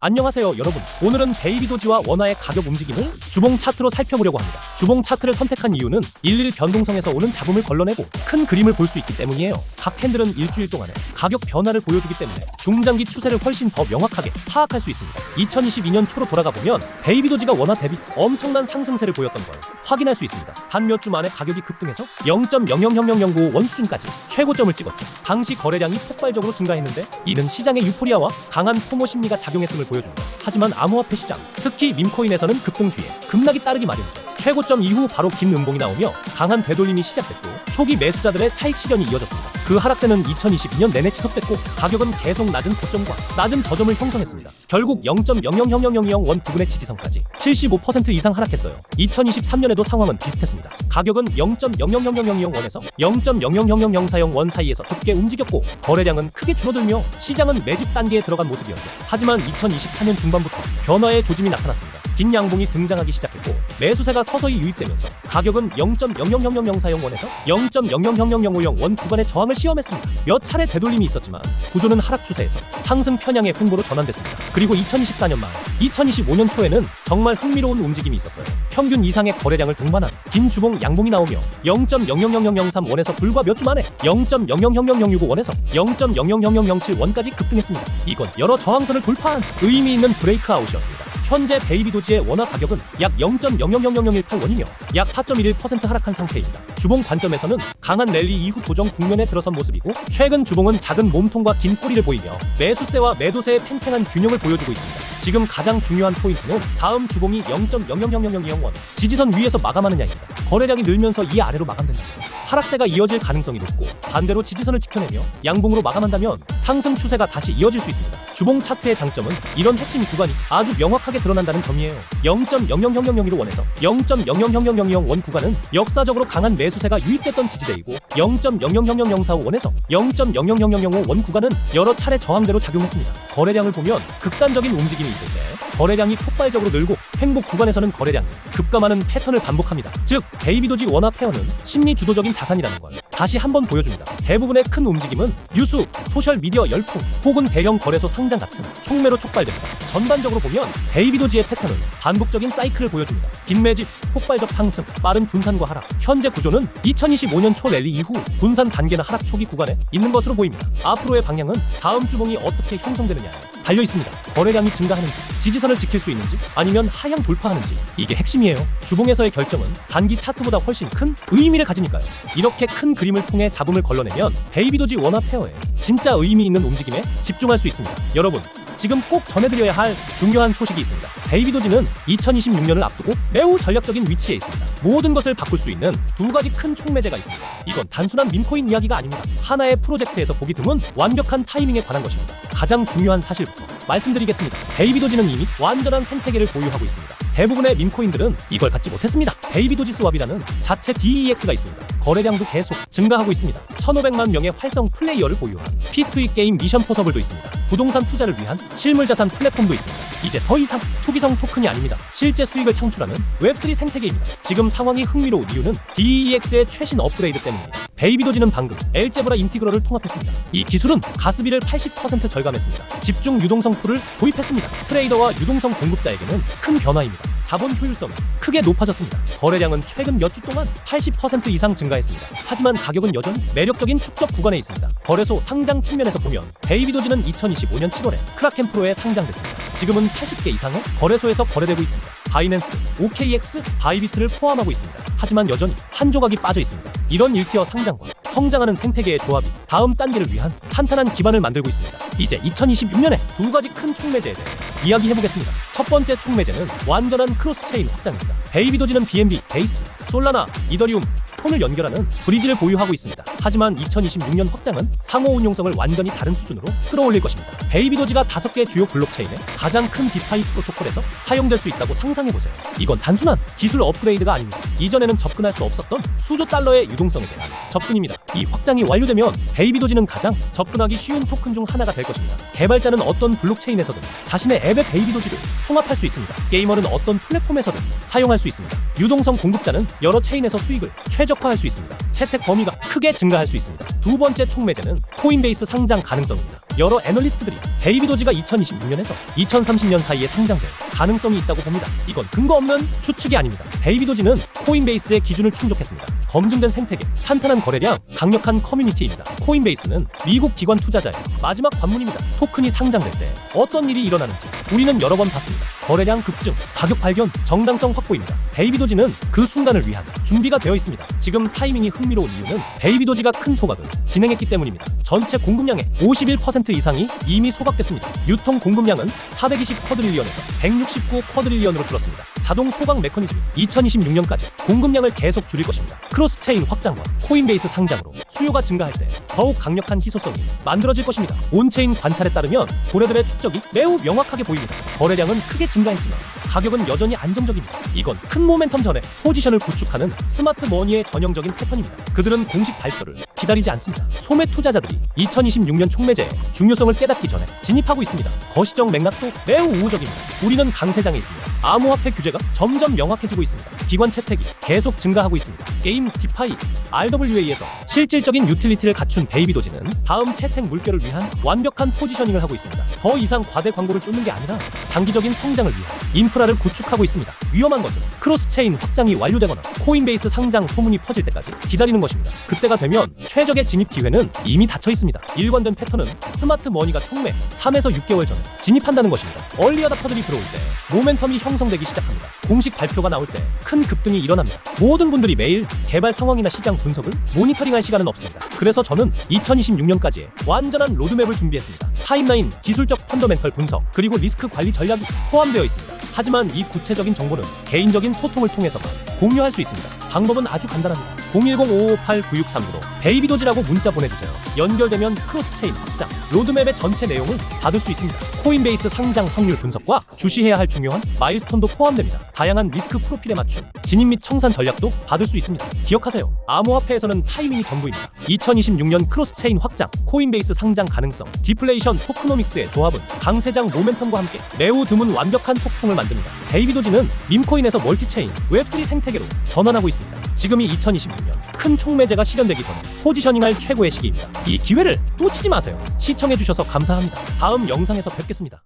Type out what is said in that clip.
안녕하세요 여러분. 오늘은 베이비도지와 원화의 가격 움직임을 주봉 차트로 살펴보려고 합니다. 주봉 차트를 선택한 이유는 일일 변동성에서 오는 잡음을 걸러내고 큰 그림을 볼 수 있기 때문이에요. 각 캔들은 일주일 동안의 가격 변화를 보여주기 때문에 중장기 추세를 훨씬 더 명확하게 파악할 수 있습니다. 2022년 초로 돌아가 보면 베이비도지가 원화 대비 엄청난 상승세를 보였던 걸 확인할 수 있습니다. 단 몇 주 만에 가격이 급등해서 0.000005원 수준까지 최고점을 찍었죠. 당시 거래량이 폭발적으로 증가했는데 이는 시장의 유포리아와 강한 포모 심리가 작용했음을 보여줍니다. 하지만 암호화폐 시장, 특히 밈코인에서는 급등 뒤에 급락이 따르기 마련이죠. 최고점 이후 바로 긴 음봉이 나오며 강한 되돌림이 시작됐고 초기 매수자들의 차익 실현이 이어졌습니다. 그 하락세는 2022년 내내 지속됐고 가격은 계속 낮은 고점과 낮은 저점을 형성했습니다. 결국 0.000002원 부근의 지지선까지 75% 이상 하락했어요. 2023년에도 상황은 비슷했습니다. 가격은 0.000002원에서 0.000004원 사이에서 좁게 움직였고 거래량은 크게 줄어들며 시장은 매집 단계에 들어간 모습이었죠. 하지만 2024년 중반부터 변화의 조짐이 나타났습니다. 긴 양봉이 등장하기 시작했고 매수세가 서서히 유입되면서 가격은 0.000004원에서 0.000005원 구간의 저항을 시험했습니다. 몇 차례 되돌림이 있었지만 구조는 하락 추세에서 상승 편향의 횡보로 전환됐습니다. 그리고 2024년 말 2025년 초에는 정말 흥미로운 움직임이 있었어요. 평균 이상의 거래량을 동반한 긴 주봉 양봉이 나오며 0.000003원에서 불과 몇 주 만에 0.000006원에서 0.000007원까지 급등했습니다. 이건 여러 저항선을 돌파한 의미 있는 브레이크아웃이었습니다. 현재 베이비도지의 원화 가격은 약 0.000018원이며 약 4.11% 하락한 상태입니다. 주봉 관점에서는 강한 랠리 이후 조정 국면에 들어선 모습이고 최근 주봉은 작은 몸통과 긴 꼬리를 보이며 매수세와 매도세의 팽팽한 균형을 보여주고 있습니다. 지금 가장 중요한 포인트는 다음 주봉이 0.000002원 지지선 위에서 마감하느냐입니다. 거래량이 늘면서 이 아래로 마감된다면 하락세가 이어질 가능성이 높고 반대로 지지선을 지켜내며 양봉으로 마감한다면 상승 추세가 다시 이어질 수 있습니다. 주봉 차트의 장점은 이런 핵심 구간이 아주 명확하게 드러난다는 점이에요. 0.000001원에서 0.000002원 구간은 역사적으로 강한 매수세가 유입됐던 지지대이고 0.000004원에서 0.000005원 구간은 여러 차례 저항대로 작용했습니다. 거래량을 보면 극단적인 움직임이 있을 때 거래량이 폭발적으로 늘고 횡복 구간에서는 거래량이 급감하는 패턴을 반복합니다. 즉 베이비도지 원화 페어는 심리 주도적인 자산이라는 걸 다시 한번 보여줍니다. 대부분의 큰 움직임은 뉴스, 소셜미디어 열풍 혹은 대형 거래소 상장 같은 촉매로 촉발됩니다. 전반적으로 보면 베이비도지의 패턴은 반복적인 사이클을 보여줍니다. 긴 매집, 폭발적 상승, 빠른 분산과 하락. 현재 구조는 2025년 초 랠리 이후 분산 단계나 하락 초기 구간에 있는 것으로 보입니다. 앞으로의 방향은 다음 주봉이 어떻게 형성되느냐에 달려 있습니다. 거래량이 증가하는지, 지지선을 지킬 수 있는지, 아니면 하향 돌파하는지 이게 핵심이에요. 주봉에서의 결정은 단기 차트보다 훨씬 큰 의미를 가지니까요. 이렇게 큰 그림을 통해 잡음을 걸러내면 베이비도지 원화 페어에 진짜 의미 있는 움직임에 집중할 수 있습니다. 여러분, 지금 꼭 전해드려야 할 중요한 소식이 있습니다. 베이비도지는 2026년을 앞두고 매우 전략적인 위치에 있습니다. 모든 것을 바꿀 수 있는 두 가지 큰 촉매제가 있습니다. 이건 단순한 밈코인 이야기가 아닙니다. 하나의 프로젝트에서 보기 드문 완벽한 타이밍에 관한 것입니다. 가장 중요한 사실부터 말씀드리겠습니다. 베이비도지는 이미 완전한 생태계를 보유하고 있습니다. 대부분의 밈코인들은 이걸 갖지 못했습니다. 베이비도지 스왑이라는 자체 DEX가 있습니다. 거래량도 계속 증가하고 있습니다. 1,500만 명의 활성 플레이어를 보유한 P2E 게임 미션 포서블도 있습니다. 부동산 투자를 위한 실물자산 플랫폼도 있습니다. 이제 더 이상 투기성 토큰이 아닙니다. 실제 수익을 창출하는 웹3 생태계입니다. 지금 상황이 흥미로운 이유는 DEX의 최신 업그레이드 때문입니다. 베이비도지는 방금 엘제브라 인티그럴을 통합했습니다. 이 기술은 가스비를 80% 절감했습니다. 집중 유동성 풀을 도입했습니다. 트레이더와 유동성 공급자에게는 큰 변화입니다. 자본 효율성이 크게 높아졌습니다. 거래량은 최근 몇 주 동안 80% 이상 증가했습니다. 하지만 가격은 여전히 매력적인 축적 구간에 있습니다. 거래소 상장 측면에서 보면 베이비도지는 2025년 7월에 크라켄 프로에 상장됐습니다. 지금은 80개 이상의 거래소에서 거래되고 있습니다. 바이낸스, OKX, 바이비트를 포함하고 있습니다. 하지만 여전히 한 조각이 빠져 있습니다. 이런 1티어 상장과 성장하는 생태계의 조합이 다음 단계를 위한 탄탄한 기반을 만들고 있습니다. 이제 2026년에 두 가지 큰 촉매제에 대해 이야기해보겠습니다. 첫 번째 촉매제는 완전한 크로스체인 확장입니다. 베이비도지는 BNB, 베이스, 솔라나, 이더리움, 톤을 연결하는 브리지를 보유하고 있습니다. 하지만 2026년 확장은 상호 운용성을 완전히 다른 수준으로 끌어올릴 것입니다. 베이비도지가 5개 주요 블록체인의 가장 큰 디파이 프로토콜에서 사용될 수 있다고 상상해보세요. 이건 단순한 기술 업그레이드가 아닙니다. 이전에는 접근할 수 없었던 수조 달러의 유동성에 대한 접근입니다. 이 확장이 완료되면 베이비도지는 가장 접근하기 쉬운 토큰 중 하나가 될 것입니다. 개발자는 어떤 블록체인에서든 자신의 앱에 베이비도지를 통합할 수 있습니다. 게이머는 어떤 플랫폼에서든 사용할 수 있습니다. 유동성 공급자는 여러 체인에서 수익을 최적화할 수 있습니다. 채택 범위가 크게 증가할 수 있습니다. 두 번째 촉매제는 코인베이스 상장 가능성입니다. 여러 애널리스트들이 베이비 도지가 2026년에서 2030년 사이에 상장될 가능성이 있다고 봅니다. 이건 근거 없는 추측이 아닙니다. 베이비 도지는 코인베이스의 기준을 충족했습니다. 검증된 생태계, 탄탄한 거래량, 강력한 커뮤니티입니다. 코인베이스는 미국 기관 투자자의 마지막 관문입니다. 토큰이 상장될 때 어떤 일이 일어나는지 우리는 여러 번 봤습니다. 거래량 급증, 가격 발견, 정당성 확보입니다. 베이비 도지는 그 순간을 위한 준비가 되어 있습니다. 지금 타이밍이 흥미로운 이유는 베이비 도지가 큰 소각을 진행했기 때문입니다. 전체 공급량의 51% 이상이 이미 소각됐습니다. 유통 공급량은 420쿼드릴리언에서 169쿼드릴리언으로 줄었습니다. 자동 소각 메커니즘이 2026년까지 공급량을 계속 줄일 것입니다. 크로스체인 확장과 코인베이스 상장으로 수요가 증가할 때 더욱 강력한 희소성이 만들어질 것입니다. 온체인 관찰에 따르면 고래들의 축적이 매우 명확하게 보입니다. 거래량은 크게 증가했지만 가격은 여전히 안정적입니다. 이건 큰 모멘텀 전에 포지션을 구축하는 스마트 머니의 전형적인 패턴입니다. 그들은 공식 발표를 기다리지 않습니다. 소매 투자자들이 2026년 촉매제의 중요성을 깨닫기 전에 진입하고 있습니다. 거시적 맥락도 매우 우호적입니다. 우리는 강세장에 있습니다. 암호화폐 규제가 점점 명확해지고 있습니다. 기관 채택이 계속 증가하고 있습니다. 게임 디파이, RWA에서 실질적인 유틸리티를 갖춘 베이비 도지는 다음 채택 물결을 위한 완벽한 포지셔닝을 하고 있습니다. 더 이상 과대 광고를 쫓는 게 아니라 장기적인 성장을 위한 인프라를 구축하고 있습니다. 위험한 것은 크로스체인 확장이 완료되거나 코인베이스 상장 소문이 퍼질 때까지 기다리는 것입니다. 그때가 되면 최적의 진입 기회는 이미 닫혀 있습니다. 일관된 패턴은 스마트 머니가 촉매 3에서 6개월 전에 진입한다는 것입니다. 얼리 어답터들이 들어올 때 모멘텀이 형성되기 시작합니다. 공식 발표가 나올 때 큰 급등이 일어납니다. 모든 분들이 매일 개발 상황이나 시장 분석을 모니터링할 시간은 없습니다. 그래서 저는 2026년까지의 완전한 로드맵을 준비했습니다. 타임라인, 기술적 펀더멘털 분석, 그리고 리스크 관리 전략이 포함되어 있습니다. 하지만 이 구체적인 정보는 개인적인 소통을 통해서만 공유할 수 있습니다. 방법은 아주 간단합니다. 010-558-9639로 베이비도지라고 문자 보내주세요. 연결되면 크로스체인 확장, 로드맵의 전체 내용을 받을 수 있습니다. 코인베이스 상장 확률 분석과 주시해야 할 중요한 마일스톤도 포함됩니다. 다양한 리스크 프로필에 맞춘 진입 및 청산 전략도 받을 수 있습니다. 기억하세요. 암호화폐에서는 타이밍이 전부입니다. 2026년 크로스체인 확장, 코인베이스 상장 가능성, 디플레이션 토크노믹스의 조합은 강세장 모멘텀과 함께 매우 드문 완벽한 폭풍을 만듭니다. 베이비도지는 밈코인에서 멀티체인, 웹3 생태계로 전환하고 있습니다. 지금이 2026년 큰 촉매제가 실현되기 전에 포지셔닝할 최고의 시기입니다. 이 기회를 놓치지 마세요. 시청해주셔서 감사합니다. 다음 영상에서 뵙겠습니다.